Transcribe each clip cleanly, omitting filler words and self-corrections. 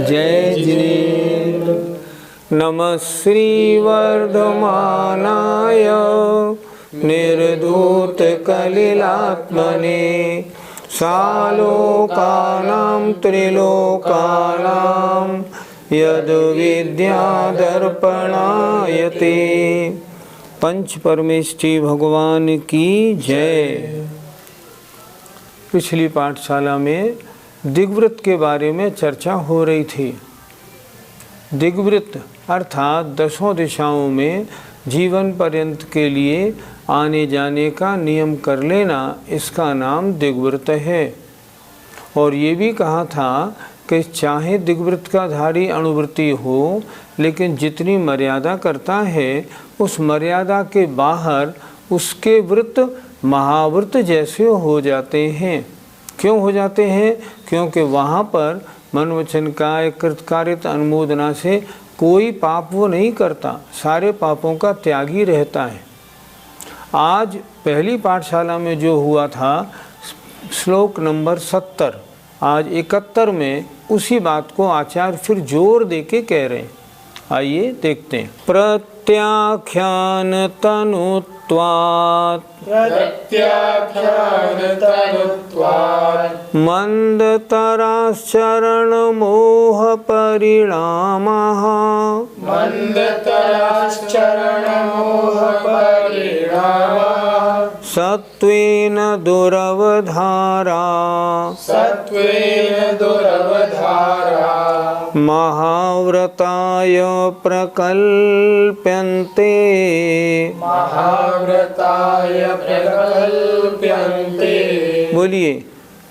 जय जिनेन्द्र। नमः श्रीवर्धमानाय निर्धूतकलिलात्मने सालोकानां त्रिलोकानां यद्विद्यादर्पणायते। पंच परमेष्ठी भगवान की जय। पिछली पाठशाला में दिग्व्रत के बारे में चर्चा हो रही थी। दिग्व्रत अर्थात दसों दिशाओं में जीवन पर्यंत के लिए आने जाने का नियम कर लेना, इसका नाम दिग्व्रत है। और ये भी कहा था कि चाहे दिग्व्रत का धारी अणुव्रती हो, लेकिन जितनी मर्यादा करता है उस मर्यादा के बाहर उसके व्रत महाव्रत जैसे हो जाते हैं। क्यों हो जाते हैं? क्योंकि वहाँ पर मन वचन काय कृतकारित अनुमोदना से कोई पाप वो नहीं करता, सारे पापों का त्यागी रहता है। आज पहली पाठशाला में जो हुआ था श्लोक नंबर 70, आज 71 में उसी बात को आचार्य फिर जोर दे के कह रहे हैं। आइए देखते हैं। प्रत्याख्यान तनुत्वात् मंदतराश्चरण मोह परिणामः सत्वेन दुरवधारा महाव्रताय प्रकल्प्यन्ते बोलिए।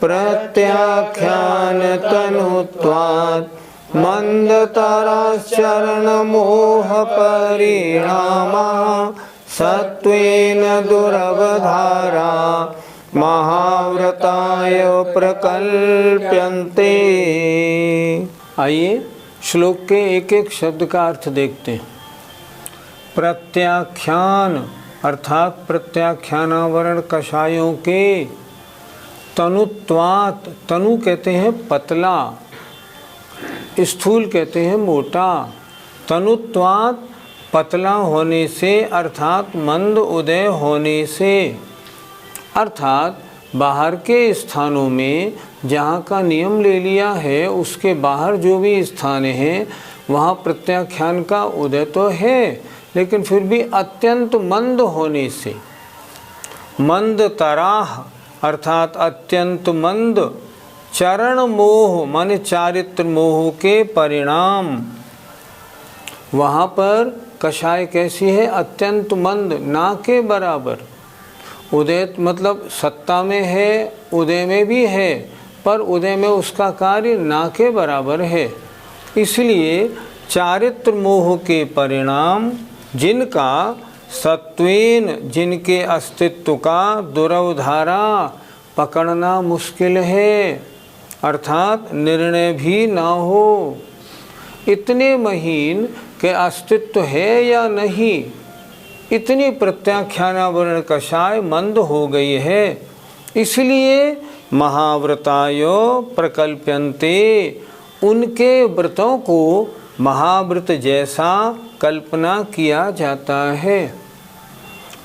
प्रत्याख्यान तनुत्वात् मंदतराश्चरण मोह परिणामः सत्वेन दुरवधारा महाव्रताय प्रकल्प्यन्ते। आइए श्लोक के एक एक शब्द का अर्थ देखते हैं। प्रत्याख्यान अर्थात प्रत्याख्यानावरण कषायों के, तनुत्वात् तनु कहते हैं पतला, स्थूल कहते हैं मोटा। तनुत्वात् पतला होने से अर्थात मंद उदय होने से, अर्थात बाहर के स्थानों में जहाँ का नियम ले लिया है उसके बाहर जो भी स्थान हैं वहाँ प्रत्याख्यान का उदय तो है, लेकिन फिर भी अत्यंत मंद होने से। मंद तराह अर्थात अत्यंत मंद, चरण मोह माने चारित्र मोह के परिणाम। वहाँ पर कषाय कैसी है? अत्यंत मंद, ना के बराबर। उदय मतलब सत्ता में है, उदय में भी है, पर उदय में उसका कार्य ना के बराबर है। इसलिए चारित्र मोह के परिणाम जिनका सत्वेन, जिनके अस्तित्व का दुरवधारा पकड़ना मुश्किल है, अर्थात निर्णय भी ना हो। इतने महीन के अस्तित्व है या नहीं, इतनी प्रत्याख्यानावरण कषाय मंद हो गई है। इसलिए महाव्रतायो प्रकल्प्यन्ते, उनके व्रतों को महाव्रत जैसा कल्पना किया जाता है।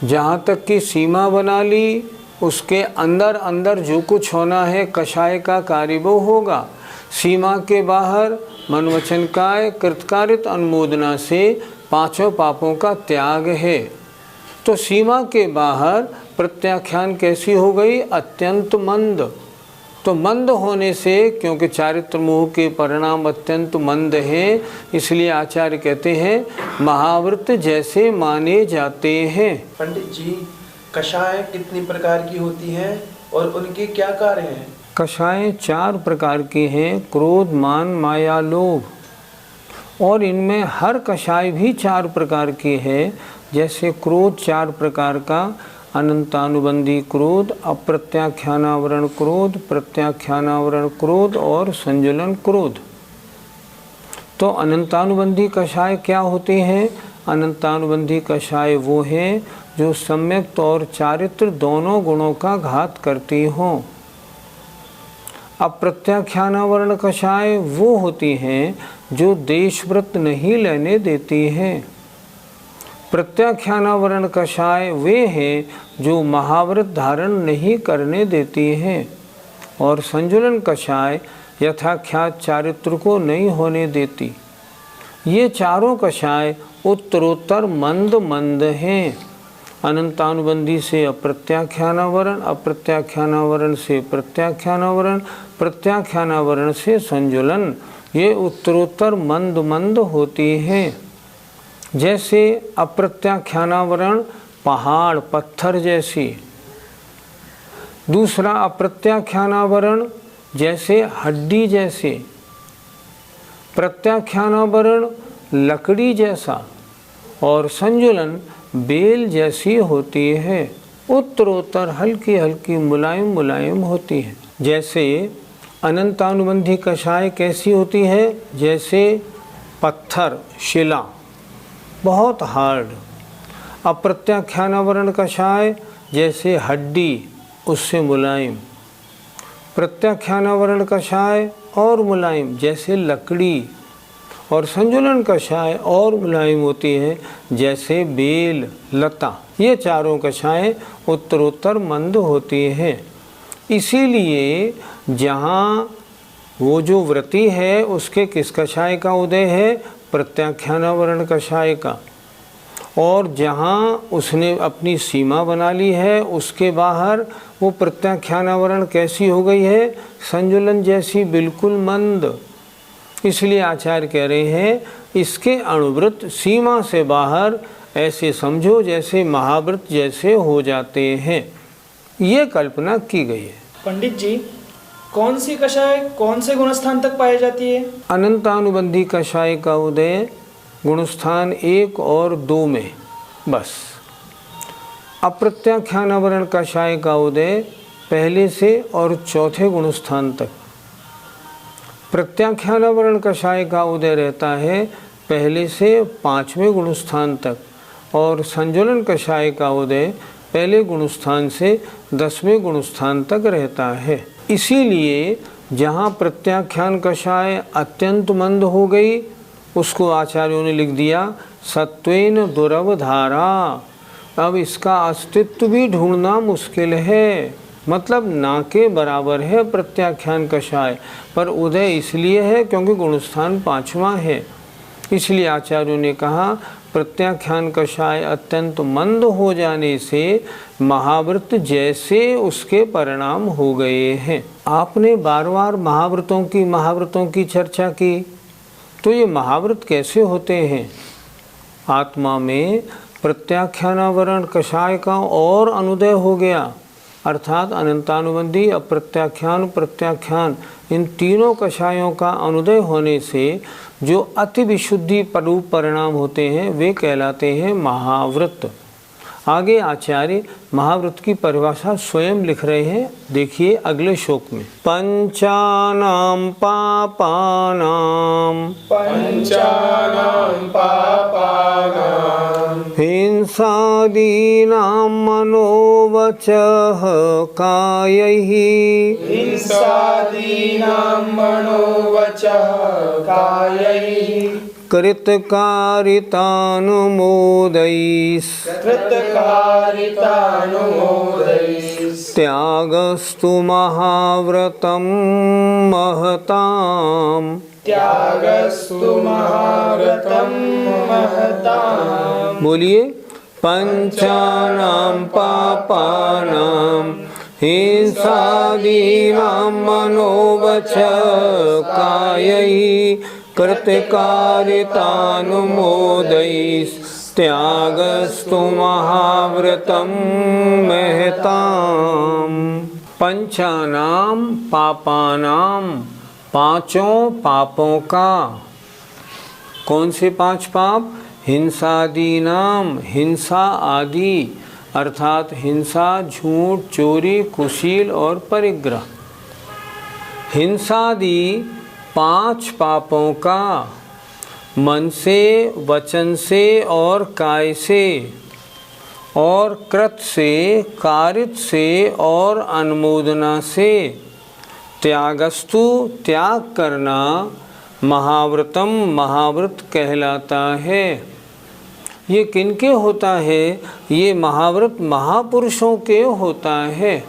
जहाँ तक की सीमा बना ली, उसके अंदर अंदर जो कुछ होना है कषाय का कार्य वो होगा। सीमा के बाहर मन वचन काय कृतकारित अनुमोदना से पांचों पापों का त्याग है। तो सीमा के बाहर प्रत्याख्यान कैसी हो गई? अत्यंत मंद। तो मंद होने से, क्योंकि चारित्र मोह के परिणाम अत्यंत मंद हैं, इसलिए आचार्य कहते हैं महाव्रत जैसे माने जाते हैं। पंडित जी, कषाय कितनी प्रकार की होती हैं और उनके क्या कार्य हैं? कषाय 4 प्रकार के हैं, क्रोध, मान, माया, लोभ। और इनमें हर कषाय भी 4 प्रकार के है। जैसे क्रोध 4 प्रकार का, अनंतानुबंधी क्रोध, अप्रत्याख्यानावरण क्रोध, प्रत्याख्यानावरण क्रोध और संजुलन क्रोध। तो अनंतानुबंधी कषाय क्या होते हैं? अनंतानुबंधी कषाय वो हैं जो सम्यक्त और चारित्र दोनों गुणों का घात करती हों। अप्रत्याख्यानावरण कषाय वो होती हैं जो देशव्रत नहीं लेने देती हैं। प्रत्याख्यानावरण कषाय वे हैं जो महाव्रत धारण नहीं करने देती हैं। और संजुलन कषाय यथाख्यात चारित्र को नहीं होने देती। ये चारों कषाय उत्तरोत्तर मंद मंद हैं। अनंतानुबंधी से अप्रत्याख्यानावरण, अप्रत्याख्यानावरण से प्रत्याख्यानावरण, प्रत्याख्यानावरण से संजुलन, ये उत्तरोत्तर मंद मंद होती हैं। जैसे अप्रत्याख्यानावरण पहाड़ पत्थर जैसी, दूसरा अप्रत्याख्यानावरण जैसे हड्डी जैसे, प्रत्याख्यानावरण लकड़ी जैसा और संजुलन बेल जैसी होती है। उत्तरोत्तर हल्की हल्की मुलायम मुलायम होती है। जैसे अनंतानुबंधी कषाय कैसी होती है? जैसे पत्थर शिला, बहुत हार्ड। अप्रत्याख्यानावरण कषाय जैसे हड्डी, उससे मुलायम। प्रत्याख्यानावरण कषाय और मुलायम जैसे लकड़ी। और संजुलन कषाय और मुलायम होती है जैसे बेल लता। ये चारों कषाय उत्तरोत्तर मंद होती हैं। इसीलिए जहाँ वो जो व्रती है उसके किस कषाय का उदय है? प्रत्याख्यानावरण कषाय का। और जहाँ उसने अपनी सीमा बना ली है उसके बाहर वो प्रत्याख्यानावरण कैसी हो गई है? संजुलन जैसी, बिल्कुल मंद। इसलिए आचार्य कह रहे हैं इसके अणुव्रत सीमा से बाहर ऐसे समझो जैसे महाव्रत जैसे हो जाते हैं। ये कल्पना की गई है। पंडित जी, कौन सी कषाय कौन से गुणस्थान तक पाई जाती है? अनंतानुबंधी कषाय का उदय गुणस्थान 1 और 2 में बस। अप्रत्याख्यानावरण कषाय का उदय पहले से और 4थे गुणस्थान तक। प्रत्याख्यानावरण कषाय का उदय रहता है पहले से 5वें गुणस्थान तक। और संजुलन कषाय का उदय पहले गुणस्थान से 10वें गुणस्थान तक रहता है। इसीलिए जहाँ प्रत्याख्यान कषाय अत्यंत मंद हो गई उसको आचार्यों ने लिख दिया सत्वेन दुरवधारा। अब इसका अस्तित्व भी ढूंढना मुश्किल है, मतलब ना के बराबर है प्रत्याख्यान कषाय, पर उदय इसलिए है क्योंकि गुणस्थान 5वां है। इसलिए आचार्यों ने कहा प्रत्याख्यान कषाय अत्यंत मंद हो जाने से महाव्रत जैसे उसके परिणाम हो गए हैं। आपने बार बार महाव्रतों की चर्चा की, तो ये महाव्रत कैसे होते हैं? आत्मा में प्रत्याख्यानावरण कषाय का और अनुदय हो गया, अर्थात अनंतानुबंधी, अप्रत्याख्यान, प्रत्याख्यान, इन तीनों कषायों का अनुदय होने से जो अति विशुद्धि रूप परिणाम होते हैं वे कहलाते हैं महाव्रत। आगे आचार्य महाव्रत की परिभाषा स्वयं लिख रहे हैं, देखिए अगले श्लोक में। पंचानाम पापानाम हिंसादीनां मनोवचः कायैः कृतकारितानुमोदैस्त्यागस्तु महाव्रतं महताम्। बोलिए, पंचानां पापानां हिंसादीनां मनोवचः कायैः कृतकारितानुमोदैस्त्यागस्तु महाव्रतं महताम्। पंचानाम पापानाम, पांचों पापों का। कौन से 5 पाप? हिंसादि नाम, हिंसा आदि, अर्थात हिंसा, झूठ, चोरी, कुशील और परिग्रह। हिंसादि 5 पापों का मन से, वचन से और काय से, और कृत से, कारित से और अनुमोदना से। त्यागस्तु, त्याग करना, महाव्रतम, महाव्रत कहलाता है। ये किनके होता है? ये महाव्रत महापुरुषों के होता है।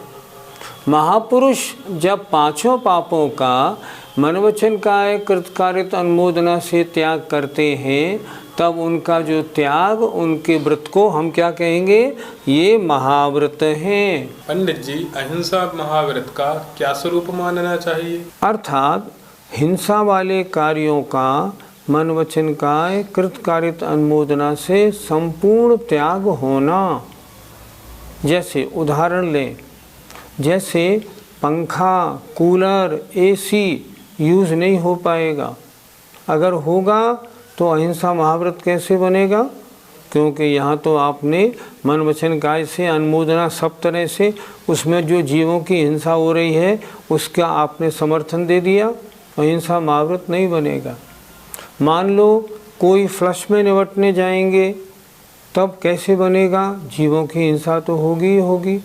महापुरुष जब 5 पापों का मन वचन काय कृतकारित अनुमोदना से त्याग करते हैं, तब उनका जो त्याग, उनके व्रत को हम क्या कहेंगे? ये महाव्रत हैं। पंडित जी, अहिंसा महाव्रत का क्या स्वरूप मानना चाहिए? अर्थात हिंसा वाले कार्यों का मन वचन काय कृतकारित अनुमोदना से संपूर्ण त्याग होना। जैसे उदाहरण लें, जैसे पंखा, कूलर, एसी यूज़ नहीं हो पाएगा। अगर होगा तो अहिंसा महाव्रत कैसे बनेगा? क्योंकि यहाँ तो आपने मन वचन काय से अनुमोदना सब तरह से, उसमें जो जीवों की हिंसा हो रही है उसका आपने समर्थन दे दिया, अहिंसा महाव्रत नहीं बनेगा। मान लो कोई फ्लश में निपटने जाएंगे, तब कैसे बनेगा? जीवों की हिंसा तो होगी ही होगी।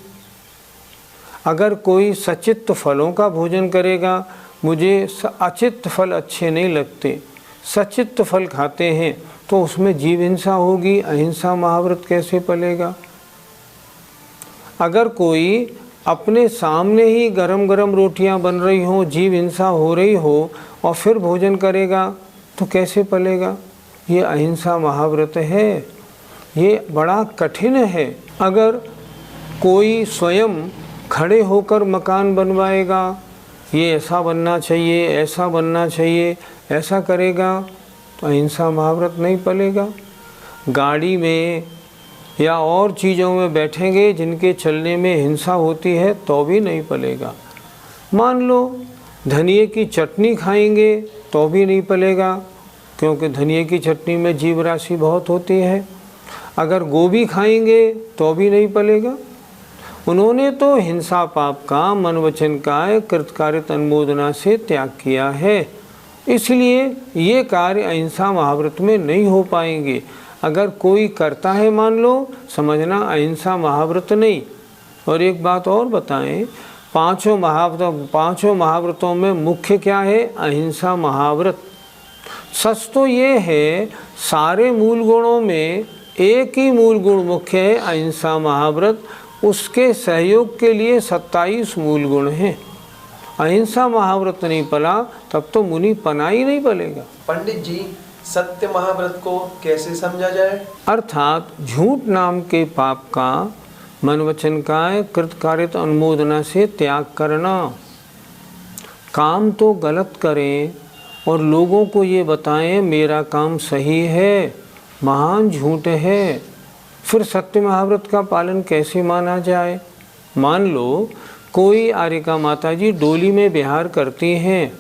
अगर कोई सचित्त फलों का भोजन करेगा, मुझे अचित्त फल अच्छे नहीं लगते, सचित्त फल खाते हैं, तो उसमें जीव हिंसा होगी, अहिंसा महाव्रत कैसे पलेगा? अगर कोई अपने सामने ही गरम गरम रोटियां बन रही हों, जीव हिंसा हो रही हो, और फिर भोजन करेगा तो कैसे पलेगा? ये अहिंसा महाव्रत है। ये बड़ा कठिन है। अगर कोई स्वयं खड़े होकर मकान बनवाएगा, ये ऐसा बनना चाहिए, ऐसा बनना चाहिए, ऐसा करेगा तो अहिंसा महाव्रत नहीं पलेगा। गाड़ी में या और चीज़ों में बैठेंगे जिनके चलने में हिंसा होती है, तो भी नहीं पलेगा। मान लो धनिए की चटनी खाएंगे तो भी नहीं पलेगा, क्योंकि धनिए की चटनी में जीव राशि बहुत होती है। अगर गोभी खाएंगे तो भी नहीं पलेगा। उन्होंने तो हिंसा पाप का मन वचन काय कृतकारित अनुमोदना से त्याग किया है, इसलिए ये कार्य अहिंसा महाव्रत में नहीं हो पाएंगे। अगर कोई करता है, मान लो, समझना अहिंसा महाव्रत नहीं। और एक बात और बताएं, 5 महाव्रतों में मुख्य क्या है? अहिंसा महाव्रत। सच तो ये है, सारे मूल गुणों में एक ही मूल गुण मुख्य है, अहिंसा महाव्रत। उसके सहयोग के लिए 27 मूल गुण हैं। अहिंसा महाव्रत नहीं पला, तब तो मुनि पना ही नहीं पलेगा। पंडित जी, सत्य महाव्रत को कैसे समझा जाए? अर्थात झूठ नाम के पाप का मन वचन काय कृतकारित अनुमोदना से त्याग करना। काम तो गलत करें और लोगों को ये बताएं मेरा काम सही है, महान झूठ है, फिर सत्य महाव्रत का पालन कैसे माना जाए? मान लो कोई आर्यिका माता जी डोली में विहार करती हैं,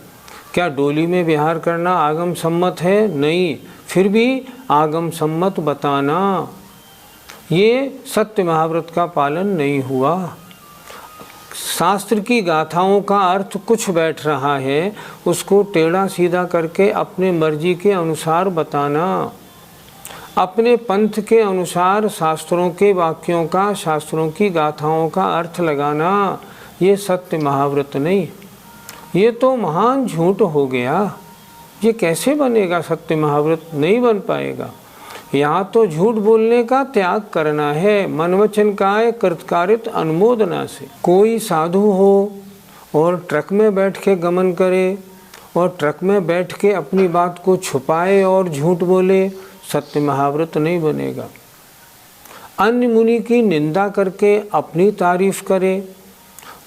क्या डोली में विहार करना आगम सम्मत है? नहीं, फिर भी आगम सम्मत बताना, ये सत्य महाव्रत का पालन नहीं हुआ। शास्त्र की गाथाओं का अर्थ कुछ बैठ रहा है, उसको टेढ़ा सीधा करके अपने मर्जी के अनुसार बताना, अपने पंथ के अनुसार शास्त्रों के वाक्यों का, शास्त्रों की गाथाओं का अर्थ लगाना, ये सत्य महाव्रत नहीं, ये तो महान झूठ हो गया। ये कैसे बनेगा? सत्य महाव्रत नहीं बन पाएगा। यहाँ तो झूठ बोलने का त्याग करना है, मन वचन काय कृतकारित अनुमोदना से। कोई साधु हो और ट्रक में बैठ के गमन करे और ट्रक में बैठ के अपनी बात को छुपाए और झूठ बोले, सत्य महाव्रत नहीं बनेगा। अन्य मुनि की निंदा करके अपनी तारीफ करे,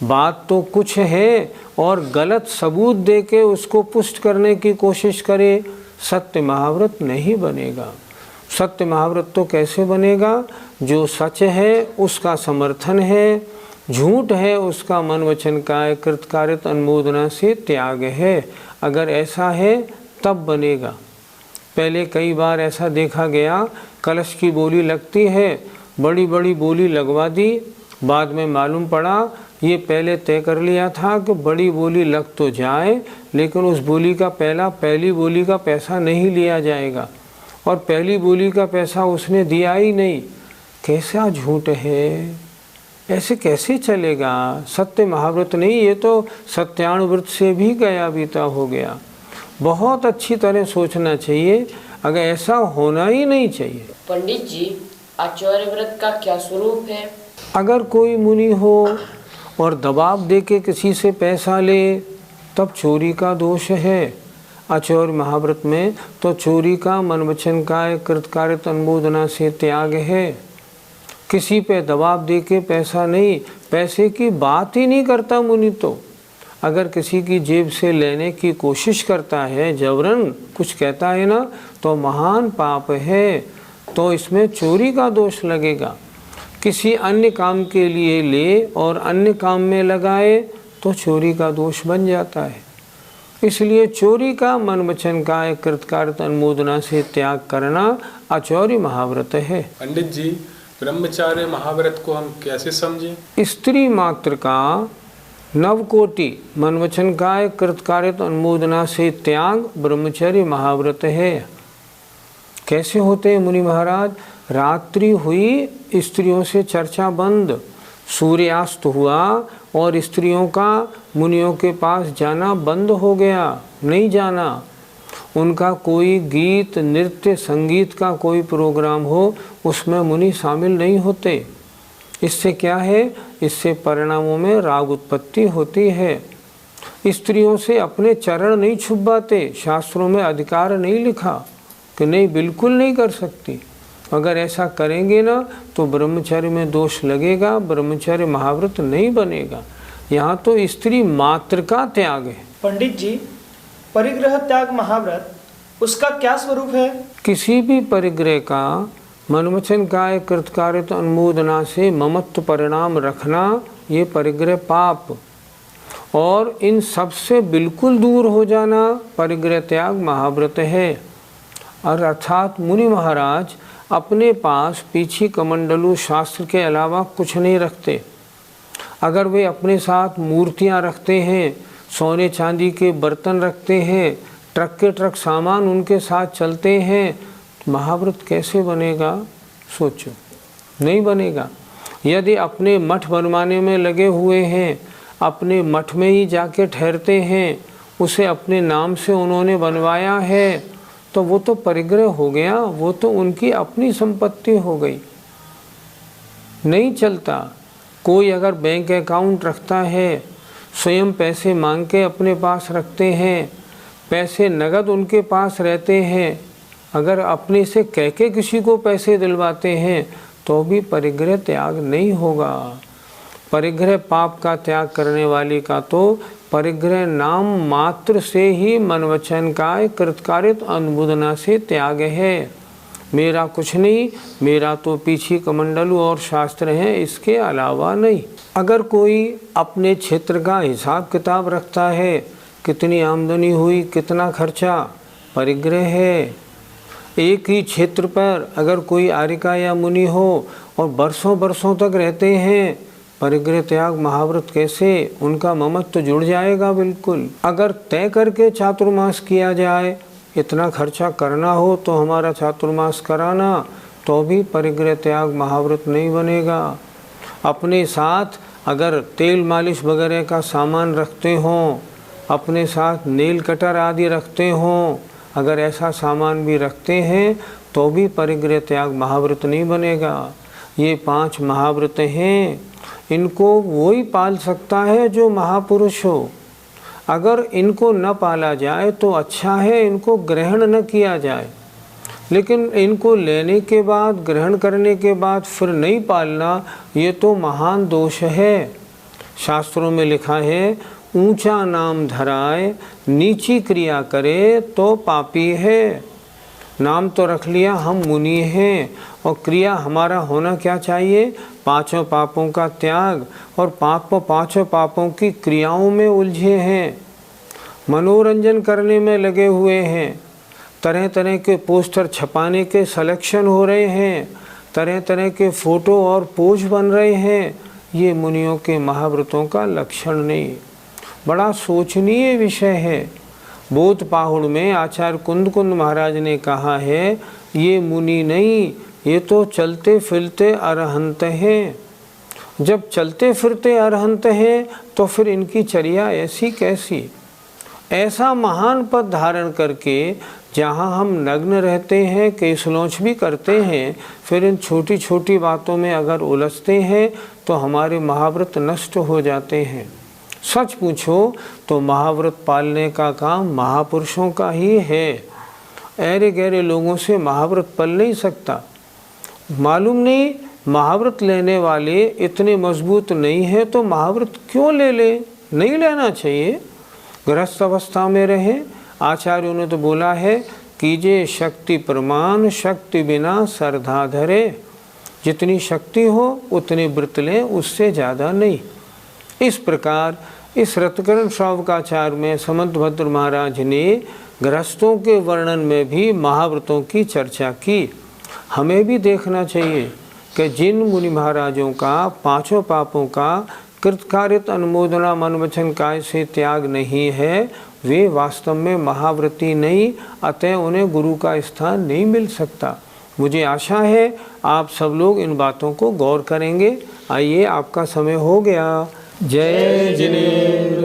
बात तो कुछ है और गलत सबूत दे के उसको पुष्ट करने की कोशिश करे, सत्य महाव्रत नहीं बनेगा। सत्य महाव्रत तो कैसे बनेगा? जो सच है उसका समर्थन है, झूठ है उसका मन वचन काय कृतकार्यत अनुमोदना से त्याग है। अगर ऐसा है तब बनेगा। पहले कई बार ऐसा देखा गया, कलश की बोली लगती है, बड़ी बड़ी बोली लगवा दी, बाद में मालूम पड़ा ये पहले तय कर लिया था कि बड़ी बोली लग तो जाए लेकिन उस बोली का पहली बोली का पैसा नहीं लिया जाएगा, और पहली बोली का पैसा उसने दिया ही नहीं। कैसा झूठ है, ऐसे कैसे चलेगा। सत्य महाव्रत नहीं, ये तो सत्यानुव्रत से भी गया बीता हो गया। बहुत अच्छी तरह सोचना चाहिए, अगर ऐसा होना ही नहीं चाहिए। पंडित जी, आचार्य व्रत का क्या स्वरूप है? अगर कोई मुनि हो और दबाव दे के किसी से पैसा ले तब चोरी का दोष है। आचार्य महाव्रत में तो चोरी का मन वचन काय कृतकार्यत अनुमोदना से त्याग है। किसी पे दबाव दे के पैसा नहीं, पैसे की बात ही नहीं करता मुनि। तो अगर किसी की जेब से लेने की कोशिश करता है, जबरन कुछ कहता है ना, तो महान पाप है, तो इसमें चोरी का दोष लगेगा। किसी अन्य काम के लिए ले और अन्य काम में लगाए तो चोरी का दोष बन जाता है। इसलिए चोरी का मन वचन काय कृतकार्यत अनुमोदना से त्याग करना आचार्य महाव्रत है। पंडित जी, ब्रह्मचार्य महाव्रत को हम कैसे समझें? स्त्री मात्र का नवकोटि मन वचन काय कृतकार्यत अनुमोदना से त्याग ब्रह्मचर्य महाव्रत है। कैसे होते हैं मुनि महाराज? रात्रि हुई, स्त्रियों से चर्चा बंद, सूर्यास्त हुआ और स्त्रियों का मुनियों के पास जाना बंद हो गया, नहीं जाना। उनका कोई गीत नृत्य संगीत का कोई प्रोग्राम हो उसमें मुनि शामिल नहीं होते। इससे क्या है? इससे परिणामों में राग उत्पत्ति होती है। स्त्रियों से अपने चरण नहीं छुपाते, शास्त्रों में अधिकार नहीं लिखा कि नहीं, बिल्कुल नहीं कर सकती। अगर ऐसा करेंगे ना तो ब्रह्मचर्य में दोष लगेगा, ब्रह्मचर्य महाव्रत नहीं बनेगा। यहाँ तो स्त्री मात्र का त्याग है। पंडित जी, परिग्रह त्याग महाव्रत, उसका क्या स्वरूप है? किसी भी परिग्रह का मन वचन काय कृतकार्यत अनुमोदना से ममत्व परिणाम रखना, ये परिग्रह पाप, और इन सब से बिल्कुल दूर हो जाना परिग्रह त्याग महाव्रत है। और अर्थात मुनि महाराज अपने पास पीछी कमंडलू शास्त्र के अलावा कुछ नहीं रखते। अगर वे अपने साथ मूर्तियां रखते हैं, सोने चांदी के बर्तन रखते हैं, ट्रक के ट्रक सामान उनके साथ चलते हैं, तो महाव्रत कैसे बनेगा? सोचो, नहीं बनेगा। यदि अपने मठ बनवाने में लगे हुए हैं, अपने मठ में ही जाके ठहरते हैं, उसे अपने नाम से उन्होंने बनवाया है, तो वो तो परिग्रह हो गया, वो तो उनकी अपनी संपत्ति हो गई, नहीं चलता। कोई अगर बैंक अकाउंट रखता है, स्वयं पैसे मांग के अपने पास रखते हैं, पैसे नगद उनके पास रहते हैं, अगर अपने से कह के किसी को पैसे दिलवाते हैं तो भी परिग्रह त्याग नहीं होगा। परिग्रह पाप का त्याग करने वाली का तो परिग्रह नाम मात्र से ही मन वचन काय कृतकार्यत अनुमोदना से त्याग है। मेरा कुछ नहीं, मेरा तो पीछी कमंडलू और शास्त्र हैं, इसके अलावा नहीं। अगर कोई अपने क्षेत्र का हिसाब किताब रखता है, कितनी आमदनी हुई, कितना खर्चा, परिग्रह है। एक ही क्षेत्र पर अगर कोई आर्यिका या मुनि हो और बरसों बरसों तक रहते हैं, परिग्रह त्याग महाव्रत कैसे? उनका ममत्व जुड़ जाएगा बिल्कुल। अगर तय करके चातुर्मास किया जाए, इतना खर्चा करना हो तो हमारा चातुर्मास कराना, तो भी परिग्रह त्याग महाव्रत नहीं बनेगा। अपने साथ अगर तेल मालिश वगैरह का सामान रखते हों, अपने साथ नेल कटर आदि रखते हों, अगर ऐसा सामान भी रखते हैं तो भी परिग्रह त्याग महाव्रत नहीं बनेगा। ये 5 महाव्रत हैं, इनको वही पाल सकता है जो महापुरुष हो। अगर इनको न पाला जाए तो अच्छा है, इनको ग्रहण न किया जाए, लेकिन इनको लेने के बाद, ग्रहण करने के बाद फिर नहीं पालना, ये तो महान दोष है। शास्त्रों में लिखा है, ऊंचा नाम धराए नीची क्रिया करे तो पापी है। नाम तो रख लिया हम मुनि हैं, और क्रिया हमारा होना क्या चाहिए? पांचों पापों का त्याग, और पांचों पापों की क्रियाओं में उलझे हैं, मनोरंजन करने में लगे हुए हैं, तरह तरह के पोस्टर छपाने के सिलेक्शन हो रहे हैं, तरह तरह के फोटो और पोज बन रहे हैं। ये मुनियों के महाव्रतों का लक्षण नहीं। बड़ा सोचनीय विषय है। बोध पाहुड़ में आचार्य कुंद महाराज ने कहा है, ये मुनि नहीं, ये तो चलते फिरते अरहंत हैं। जब चलते फिरते अरहंत हैं तो फिर इनकी चर्या ऐसी कैसी? ऐसा महान पद धारण करके जहाँ हम नग्न रहते हैं, केसलोच भी करते हैं, फिर इन छोटी छोटी बातों में अगर उलझते हैं तो हमारे महाव्रत नष्ट हो जाते हैं। सच पूछो तो महाव्रत पालने का काम महापुरुषों का ही है। ऐरे गहरे लोगों से महाव्रत पल नहीं सकता। मालूम नहीं महाव्रत लेने वाले इतने मजबूत नहीं है तो महाव्रत क्यों ले? नहीं लेना चाहिए। गृहस्थ अवस्था में रहे। आचार्यों ने तो बोला है, कीजिए शक्ति प्रमाण, शक्ति बिना श्रद्धा धरे। जितनी शक्ति हो उतने व्रत लें, उससे ज़्यादा नहीं। इस प्रकार इस रत्करण श्रावकाचार में समंतभद्र महाराज ने गृहस्थों के वर्णन में भी महाव्रतों की चर्चा की। हमें भी देखना चाहिए कि जिन मुनि महाराजों का पांचों पापों का कृतकार्यत अनुमोदना मन वचन काय से त्याग नहीं है, वे वास्तव में महाव्रती नहीं, अतः उन्हें गुरु का स्थान नहीं मिल सकता। मुझे आशा है आप सब लोग इन बातों को गौर करेंगे। आइए, आपका समय हो गया। जय जिनेन्द्र।